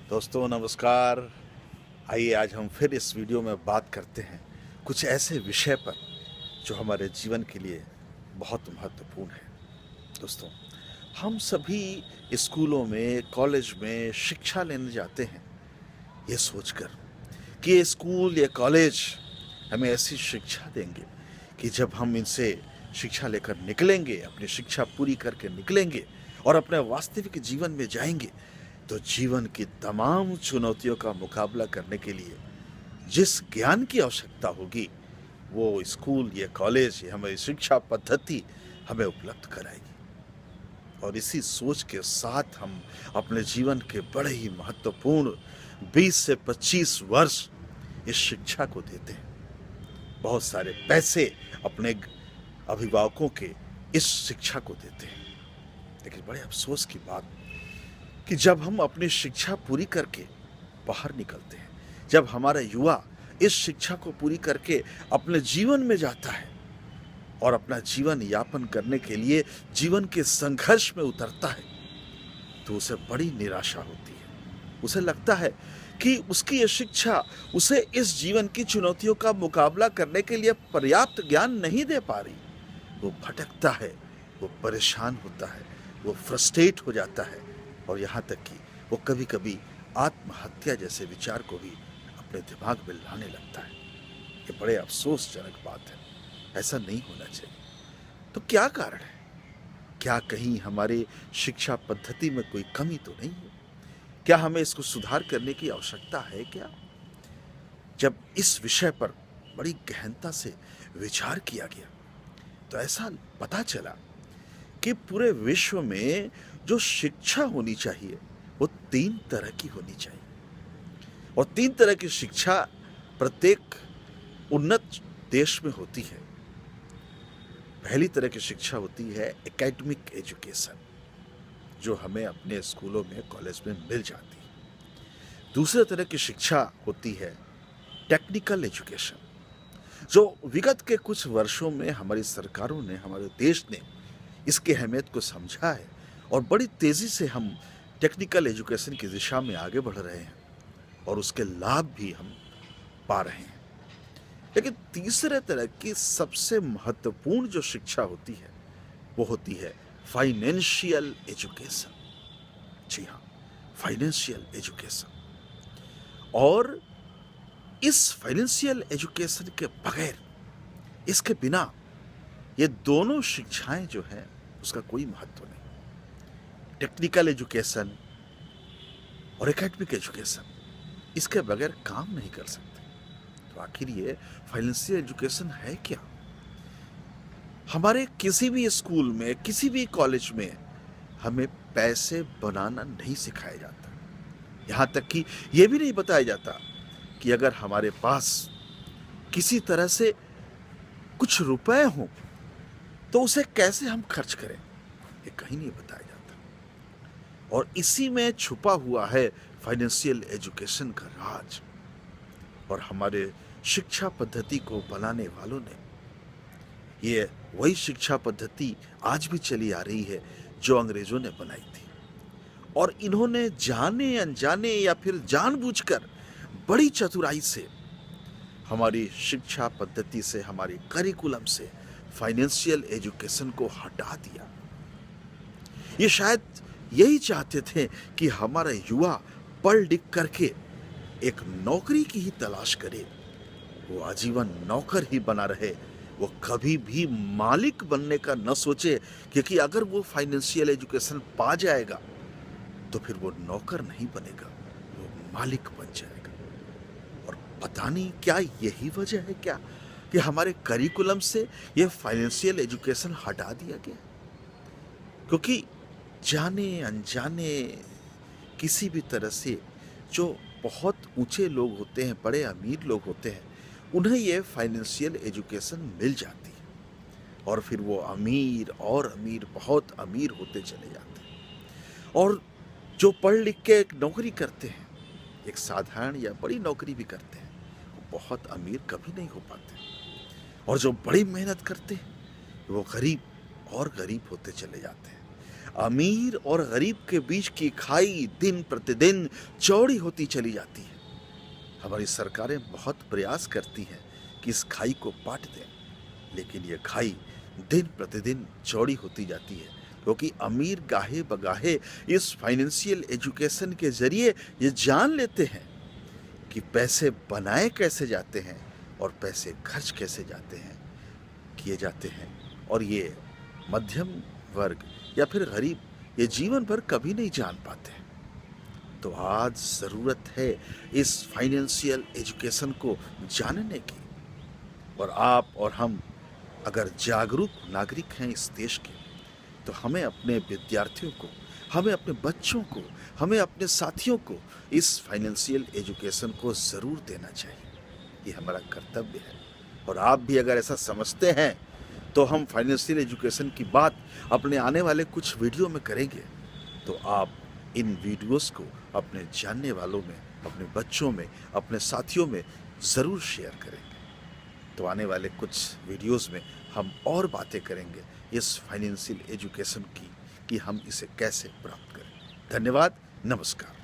दोस्तों नमस्कार। आइए आज हम फिर इस वीडियो में बात करते हैं कुछ ऐसे विषय पर जो हमारे जीवन के लिए बहुत महत्वपूर्ण है। दोस्तों, हम सभी स्कूलों में, कॉलेज में शिक्षा लेने जाते हैं ये सोचकर कि ये स्कूल या कॉलेज हमें ऐसी शिक्षा देंगे कि जब हम इनसे शिक्षा लेकर निकलेंगे, अपनी शिक्षा पूरी करके निकलेंगे और अपने वास्तविक जीवन में जाएंगे, तो जीवन की तमाम चुनौतियों का मुकाबला करने के लिए जिस ज्ञान की आवश्यकता होगी वो स्कूल या कॉलेज या हमारी शिक्षा पद्धति हमें उपलब्ध कराएगी। और इसी सोच के साथ हम अपने जीवन के बड़े ही महत्वपूर्ण 20 से 25 वर्ष इस शिक्षा को देते हैं। बहुत सारे पैसे अपने अभिभावकों के इस शिक्षा को देते हैं। लेकिन बड़े अफसोस की बात कि जब हम अपनी शिक्षा पूरी करके बाहर निकलते हैं, जब हमारा युवा इस शिक्षा को पूरी करके अपने जीवन में जाता है और अपना जीवन यापन करने के लिए जीवन के संघर्ष में उतरता है, तो उसे बड़ी निराशा होती है। उसे लगता है कि उसकी ये शिक्षा उसे इस जीवन की चुनौतियों का मुकाबला करने के लिए पर्याप्त ज्ञान नहीं दे पा रही। वो भटकता है, वो परेशान होता है, वो फ्रस्ट्रेट हो जाता है और यहाँ तक कि वो कभी कभी आत्महत्या जैसे विचार को भी अपने दिमाग में लाने लगता है। ये बड़े अफसोसजनक बात है, ऐसा नहीं होना चाहिए। तो क्या कारण है? क्या कहीं हमारे शिक्षा पद्धति में कोई कमी तो नहीं है? क्या हमें इसको सुधार करने की आवश्यकता है क्या? जब इस विषय पर बड़ी गहनता से विचार किया गया तो ऐसा पता चला कि पूरे विश्व में जो शिक्षा होनी चाहिए वो 3 तरह की होनी चाहिए। और 3 तरह की शिक्षा प्रत्येक उन्नत देश में होती है। पहली तरह की शिक्षा होती है एकेडमिक एजुकेशन, जो हमें अपने स्कूलों में, कॉलेज में मिल जाती है। दूसरे तरह की शिक्षा होती है टेक्निकल एजुकेशन, जो विगत के कुछ वर्षों में हमारी सरकारों ने, हमारे देश ने इसकी अहमियत को समझा है और बड़ी तेजी से हम टेक्निकल एजुकेशन की दिशा में आगे बढ़ रहे हैं और उसके लाभ भी हम पा रहे हैं। लेकिन तीसरे तरह की सबसे महत्वपूर्ण जो शिक्षा होती है वो होती है फाइनेंशियल एजुकेशन। जी हाँ, फाइनेंशियल एजुकेशन। और इस फाइनेंशियल एजुकेशन के बगैर, इसके बिना ये दोनों शिक्षाएं जो हैं उसका कोई महत्व नहीं। टेक्निकल एजुकेशन और एकेडमिक एजुकेशन इसके बगैर काम नहीं कर सकते। तो आखिर ये फाइनेंशियल एजुकेशन है क्या? हमारे किसी भी स्कूल में, किसी भी कॉलेज में हमें पैसे बनाना नहीं सिखाया जाता। यहाँ तक कि यह भी नहीं बताया जाता कि अगर हमारे पास किसी तरह से कुछ रुपए हों तो उसे कैसे हम खर्च करें, ये कहीं नहीं बताया जाता। और इसी में छुपा हुआ है फाइनेंशियल एजुकेशन का राज। और हमारे शिक्षा पद्धति को बनाने वालों ने, ये वही शिक्षा पद्धति आज भी चली आ रही है जो अंग्रेजों ने बनाई थी। और इन्होंने जाने अनजाने या फिर जानबूझकर बड़ी चतुराई से हमारी शिक्षा पद्धति से, हमारी करिकुलम से फाइनेंशियल एजुकेशन को हटा दिया। ये शायद यही चाहते थे कि हमारा युवा पढ़ लिख करके एक नौकरी की ही तलाश करे, वो आजीवन नौकर ही बना रहे, वो कभी भी मालिक बनने का न सोचे, क्योंकि अगर वो फाइनेंशियल एजुकेशन पा जाएगा तो फिर वो नौकर नहीं बनेगा, वो मालिक बन जाएगा। और पता नहीं क्या यही वजह है क्या कि हमारे करिकुलम से ये फाइनेंशियल एजुकेशन हटा दिया गया। क्योंकि जाने अनजाने किसी भी तरह से जो बहुत ऊंचे लोग होते हैं, बड़े अमीर लोग होते हैं, उन्हें ये फाइनेंशियल एजुकेशन मिल जाती है और फिर वो अमीर और अमीर, बहुत अमीर होते चले जाते हैं। और जो पढ़ लिख के एक नौकरी करते हैं, एक साधारण या बड़ी नौकरी भी करते हैं, वो बहुत अमीर कभी नहीं हो पाते। और जो बड़ी मेहनत करते हैं वो गरीब और गरीब होते चले जाते हैं। अमीर और गरीब के बीच की खाई दिन प्रतिदिन चौड़ी होती चली जाती है। हमारी सरकारें बहुत प्रयास करती हैं कि इस खाई को पाट दें, लेकिन ये खाई दिन प्रतिदिन चौड़ी होती जाती है, क्योंकि अमीर गाहे बगाहे इस फाइनेंशियल एजुकेशन के जरिए ये जान लेते हैं कि पैसे बनाए कैसे जाते हैं और पैसे खर्च कैसे किए जाते हैं, और ये मध्यम वर्ग या फिर गरीब ये जीवन भर कभी नहीं जान पाते। तो आज ज़रूरत है इस फाइनेंशियल एजुकेशन को जानने की, और आप और हम अगर जागरूक नागरिक हैं इस देश के, तो हमें अपने विद्यार्थियों को, हमें अपने बच्चों को, हमें अपने साथियों को इस फाइनेंशियल एजुकेशन को ज़रूर देना चाहिए। ये हमारा कर्तव्य है। और आप भी अगर ऐसा समझते हैं तो हम फाइनेंशियल एजुकेशन की बात अपने आने वाले कुछ वीडियो में करेंगे। तो आप इन वीडियोस को अपने जानने वालों में, अपने बच्चों में, अपने साथियों में ज़रूर शेयर करेंगे। तो आने वाले कुछ वीडियोस में हम और बातें करेंगे इस फाइनेंशियल एजुकेशन की कि हम इसे कैसे प्राप्त करें। धन्यवाद, नमस्कार।